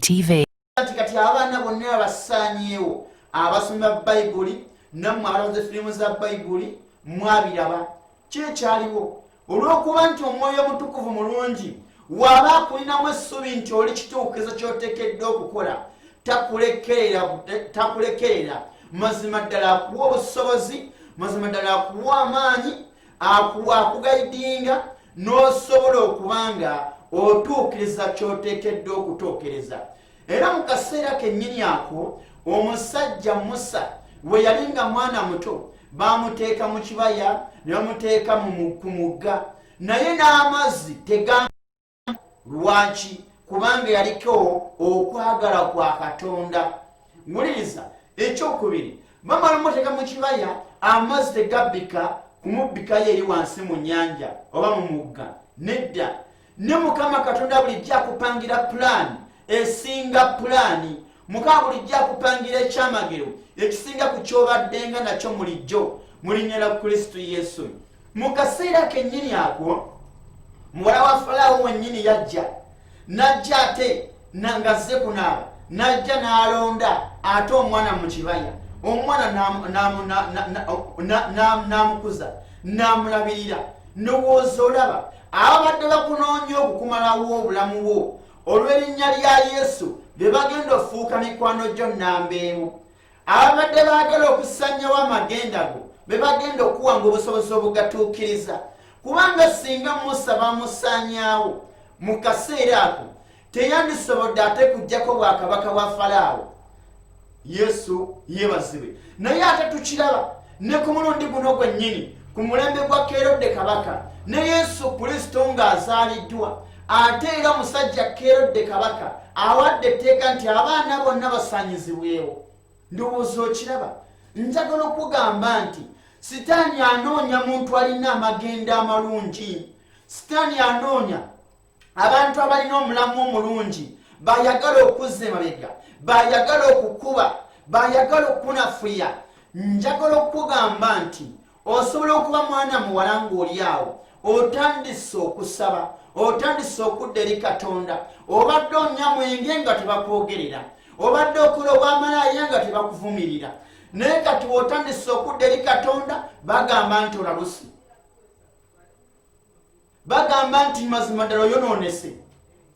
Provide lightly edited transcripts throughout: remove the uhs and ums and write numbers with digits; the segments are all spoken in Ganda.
TV. Kati abaana bonna abasaanyeewo abasoma Bayibuli nammwe abalonze firimu za Bayibuli mwabiraba kyekyaliwo olw'okuba nti omwoyo omutukuvu mulungi waba akulinamu essuubi nti oli kituukizo ky'oteekeddwa okukola takulekerera mazima ddala akuwa obusobozi mazima ddala akuwa amaanyi akugayidinga n'osobola okubanga otuukiriza ky'oteekeddwa okutuukiriza. Era mu kaseera kennyini ako omusajja Musa we yali nga mwana muto bamuteeka mu kibaya ne bamuteeka ku mugga naye n'amazzi tegamba lwaki kubanga yaliko okwagala kwa Katonda. Muliriza ekyokubiri bamala muteeka mu kibaya amazzi tegabbika kumubbikayo eri wansi mu nnyanja oba mu mugga nedda ne Mukama Katonda bulijjo akupangira pulaani esinga pulaani Mukama bulijjo akupangira ekyamagero ekisinga ku kyobaddenga nakyo mulijjo mu linnya lya Kristo Yesu. Mu kaseera kennyini ako muwala wa Falaawo wennyini yajja najja ate ngazze kunaaba najja n'alonda ate omwana mu kibaya omwana n'amukuza n'amulabirira nowooza olaba ababadde bakunoonya okukumalawo obulamu bwo olw'erinnya lya Yesu be bagenda ofuuka mikwano gyo nnambeemu. Ababadde baagala okusanyawo amagenda go be bagenda okuwanga obusobozi obugatuukiriza kubanga singa Musa bamusanyaawo mu kaseera ako teyandisobodde ate kuggyako bwakabaka bwa Falaawo. Yesu yeebazibwe. Naye ate tukiraba ne ku mulundi guno gwennyini ku mulembe gwa Kerode kabaka ne Yesu Kristo ng'azaaliddwa ate era omusajja Kerode kabaka awadde etteeka nti abaana bonna basaanyizibwewo. Ndowooza okiraba. Njagala okugamba nti Sitaani anoonya muntu alina amagenda amalungi. Sitaani anoonya abantu abalina omulamu omulungi bayagala okuzza emabega bayagala okukuba bayagala okunafuya. Njagala okugamba nti osobola okuba mwana muwala ng'oli awo otandise okusaba otandise okudda eri Katonda obadde onywa mwenge nga tebakwogerera obadde okola obwamalaaya nga tebakuvumirira naye kati otandise okudda eri Katonda bagamba nti olalusi bagamba nti mazima ddala oyonoonese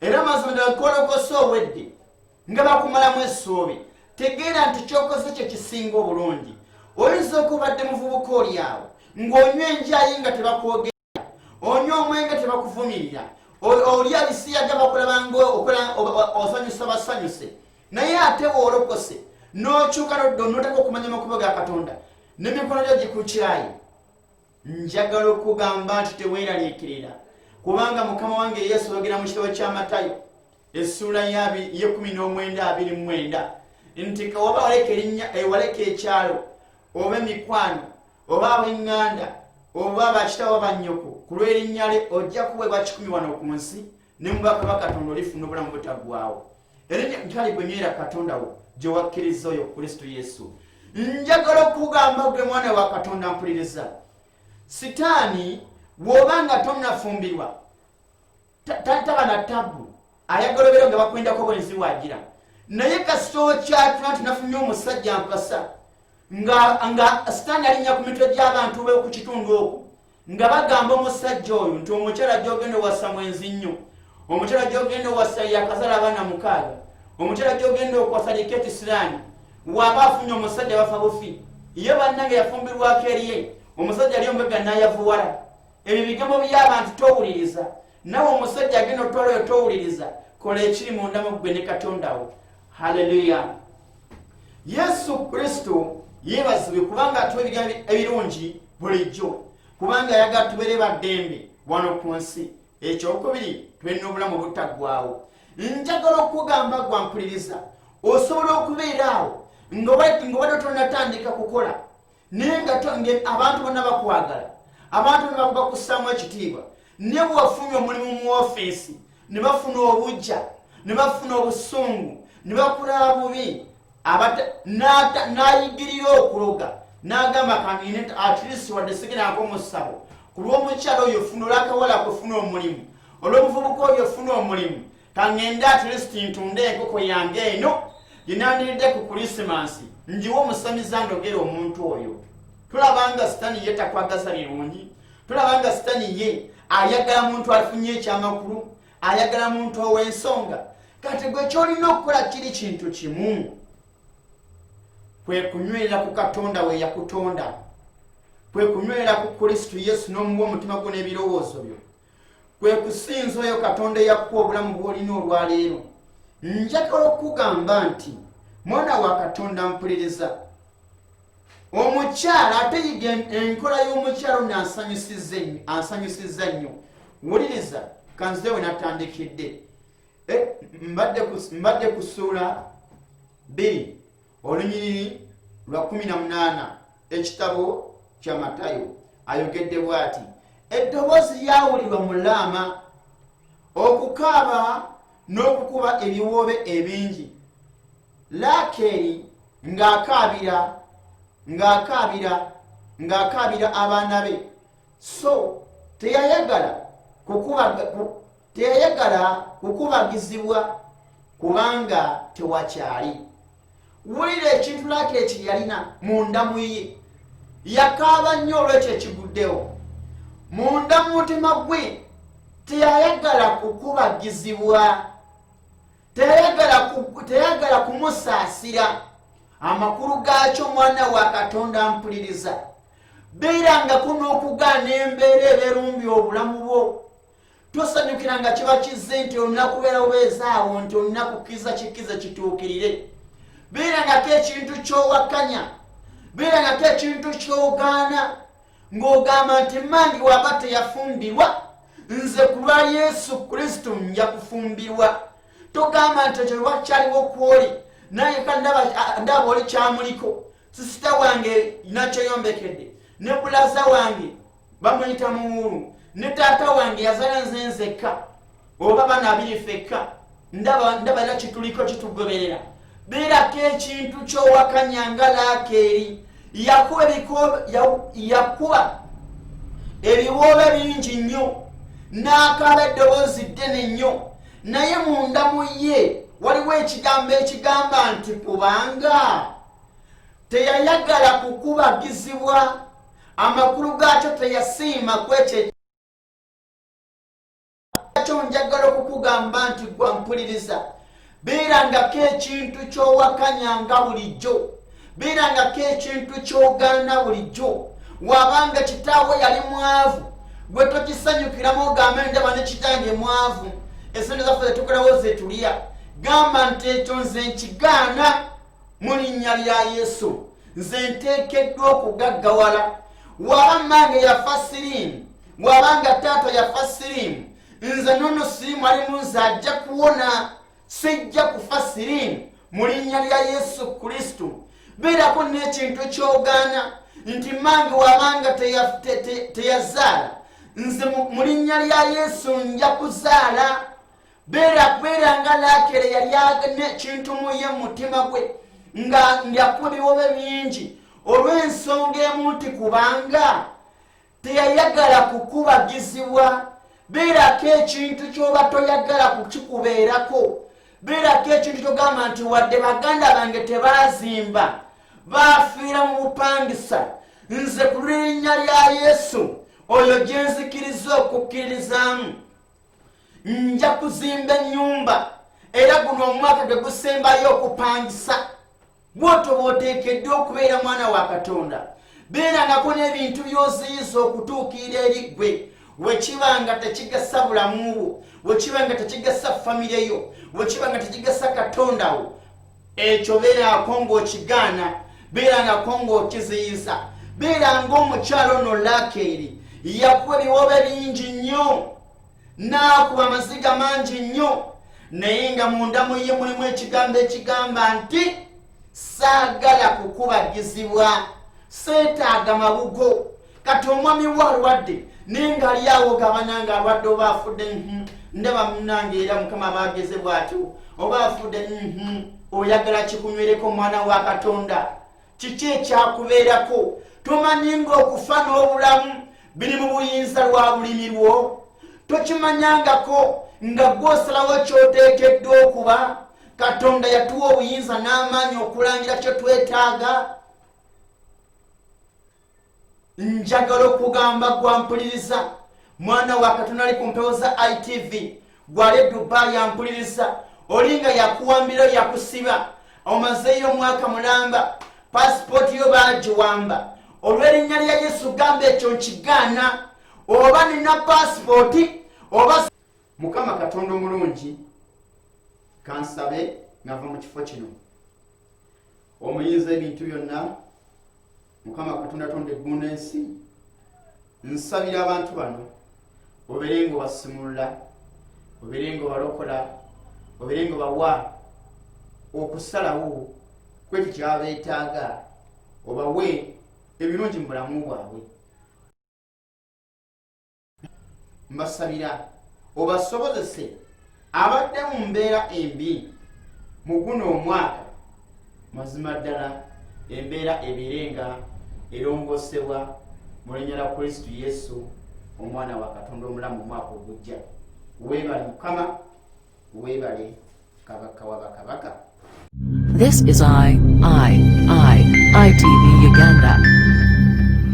era mazima ddala kolokose owedde nga bakumalamu essuubi. Tegeera nti kyokoze kye kisinga obulungi. Oyinza okubadde muvubuka oli awo ng'onywa enjayi nga tebakwogera onywa omwenge tebakuvumirira oli abisiyaga bakulabanga osanyusa basanyuse naye ate woolokose n'okyuka nodda onootaka okumanya amakubo ga Katonda n'emikono gyo gikukyayi. Njagala okugamba nti teweeraliikirira kubanga Mukama wange Yesu yogera mu kitabo kya Matayo essuula ye 19:29 nti oba waleka ekyalo oba emikwano oba ab'eŋŋanda oba abakitawo abanyoko ku lw'erinnya lye ojja kuweebwa 10 wano ku nsi ne mu baka ba Katonda olifuna obulamu butaggwaawo. Erinnya ntali gwe nywera Katonda wo gye wakkiriza oyo Kristo Yesu. Njagala okugamba gwe mwana wa Katonda mpuliriza. Sitaani bw'obanga tonnafumbirwa taba na tabu ayagala obeera nga bakwendako bwenzi waagira naye kasitoo kyatula nti nafunye omusajja mpasa nga Sitaani alinnya ku mitwe gy'abantu be ku kitundu okwo nga bagamba omusajja oyo nti omukyala gy'ogenda owasa mwenzi nnyo omukyala gy'ogenda owasa yakazala abaana 6 omukyala gy'ogenda okwasa liketi siraani waba afunye omusajja bafa bufi ye bannange yafumbirwako eriye omusajja ali ombega n'ayavuwala. Ebyo bigambo by'abantu towuliriza nawe omusajja agenda otwala oyo towuliriza kola ekiri munda mu ggwe ne Katonda wo. Haleluya. Yesu Kristo yeebazibwe kubanga atuwa ebigambo ebirungi bulijjo kubanga ayagala tubeere baddembe wano ku nsi. Ekyokubiri tulina obulamu obutaggwaawo. Njagala okugamba gwampuliriza osobola okubeera awo nga obadde tonnatandika kukola naye nga abantu bonna bakwagala abantu bonna bakussaamu ekitiibwa ne bwewafunye omulimu mu ofiisi ne bafuna obujja ne bafuna obusungu ne bakulaba bubi n'ayigirira okuloga n'agamba kangine at least wadde siginako mu ssabo ku lw'omukyala oyo ofuna olw'akawala kufuna omulimu olw'omuvubuka oyo ofuna omulimu kangenda at least ntunde enkoko yange eno ginandiridde ku Krismasi njiwo omusamiza ndogera omuntu oyo. Tulabanga sitani ye takwagaza birungi, tulabanga sitani ye ayagala muntu afunye ekyamakulu, ayagala muntu ow'ensonga. Kati gwe kyolina okukola kiri kintu kimu, kwe kunywerera ku Katonda we yakutonda, kwe kunywerera ku Kristo Yesu n'omuwa omutima gwo n'ebirowoozo byo, kwe kusinza oyo Katonda eyakuwa obulamu bw'olina olwaleero. Njagala okugamba nti mwana wa Katonda mpuliriza, omukyala ate yiga enkola y'omukyala ono ansanyusizza nnyo. Wuliriza kanzize we natandikidde. Mbadde ku ssuula 2 olunyiriri lwa 18 ekitabo kya Matayo. Ayogedde bw'ati, eddoboozi lyawulirwa mu Lama, okukaaba n'okukuba ebiwoobe ebingi, Laakeeri ng'akaabira abaana be, so teyayagala kukubagizibwa kubanga tewakyali. Wulira ekintu Laakeeri kye yalina munda mu ye, yakaaba nnyo olwekyo ekiguddewo. Munda mu mutima gwe teyayagala kukubagizibwa, teyagala kumusaasira. Amakulu gaakyo mwana wa Katonda mpuliriza, beerangako n'okugaana embeera ebeerumbya obulamu bwo. Tosanyukiranga kiba kizze nti olina kubeera obeezaawo nti olina kukkiriza kikkiza kituukirire. Beerangako ekintu ky'owakanya, beerangako ekintu ky'ogaana ng'ogamba nti mmange waba teyafumbirwa, nze ku lwa Yesu Kristo nja kufumbirwa. Togamba nti ekyo wakyaliwo kwoli naye ndaba oli kyamuliko. Sisita wange nakyeyombekedde, ne bulaza wange bamuyita muwulu, ne taata wange yazala nze nzekka, oba bana abiri ffekka, ndaba era kituliko kitugoberera. Beerako ekintu ky'owakanya nga Laakeeri. Yakuba ebiwoobe bingi nnyo, n'akaaba eddoboozi ddene nnyo, naye munda mu ye waliwo ekigambo ekigamba nti kubanga teyayagala kukubagizibwa. Amakulu gaakyo teyasiima kwekyo. Njagala okukugamba nti gwa mpuliriza, beerangako ekintu ky'owakanyanga bulijjo, beerangako ekintu ky'ogaana bulijjo. Wabanga kitaawe yali mwavu, gwe tokisanyukiramu ogambe ndaba ne kitange mwavu, esente zaffe zetukolawo zetulya, gamba nti ekyo nze nkigaana mu linnya lya Yesu. Nze nteekeddwa okugaggawala. Waba mmange yafa siriimu, wabanga taata yafa siriimu, nze nono siriimu alimu, nze ajja kuwona, sijja kufa siriimu mu linnya lya Yesu Kristo. Beerako n'ekintu ky'ogaana nti mmange wabanga teyazaala, nze mu linnya lya Yesu nja kuzaala. Beeranga Laakeeri yali agana ekintu mu ye mutima gwe nga yakuba ebiwoobe bingi olw'ensonga emu nti kubanga teyayagala kukubagizibwa. Beerako ekintu ky'oba toyagala kukikubeerako. Beerako ekintu ky'ogamba nti wadde baganda bange tebaazimba, baafiira mu bupangisa, nze ku linnya lya Yesu oyo gye nzikiriza okukkirizaamu nja kuzimba ennyumba, era guno omwaka gwe gusembayo okupangisa. Bw'otyo bw'oteekeddwa okubeera mwana wa Katonda. Beerangako n'ebintu by'oziyiza okutuukirira eri ggwe, wekiba nga tekigasa bulamu bwo, wekiba nga tekigasa famire yo, wekiba nga tekigasa Katonda wo, ekyo beerangako ng'okigaana, beerangako ng'okiziyiza. Beeranga omukyalo ono Laakeeri yakuba ebiwoobe bingi nnyo, n'akuba amaziga mangi nnyo, naye nga munda mu ye mulimu ekigambo ekigamba nti saagala kukubagizibwa, seetaaga mabugo. Kati omwami we alwadde naye ng'ali awo gabana ng'alwadde oba afudde, ndaba munnange era Mukama baageze bw'atyo, oba afudde, oyagala kikunywereko mwana wa Katonda. Kiki ekyakubeerako? Tomanyi ng'okufa n'obulamu biri mu buyinza lwa bulimi lwo? tokimanyangako nga gw'osalawo ky'oteekeddwa okuba. Katonda yatuwa obuyinza n'amaanyi okulangira kye twetaaga. Njagala okugamba gwampuliriza, mwana wa Katonda ali ku mpewo za ITV, gwali Dubai yampuliriza, oli nga yakuwambira yakusiba, omazeeyo omwaka mulamba, pasipoti yo baagiwamba. Olw'erinnya lya Yesu gamba ekyo nkigaana. Oba nina pasipoti oba Mukama Katonda omulungi, kansabe ngava mu kifo kino. Omuyinza ebintu byonna, Mukama Katonda atonda eggulu n'ensi, nsabira abantu bano obeere ng'obasimulula, obeere ng'obalokola, obeere ng'obawa okusalawo kwekyo kyabeetaaga, obawe ebirungi mu bulamu bwabwe. Mbasabira obasobozese abadde mu mbeera embi mu guno omwaka, mazima ddala embeera ebeerenga erongoosebwa mu linnya lya Kristo Yesu, omwana wa Katonda omulamu, omwaka ogujja. Weebale Mukama, weebale Kabaka wa bakabaka. This is ITV Uganda.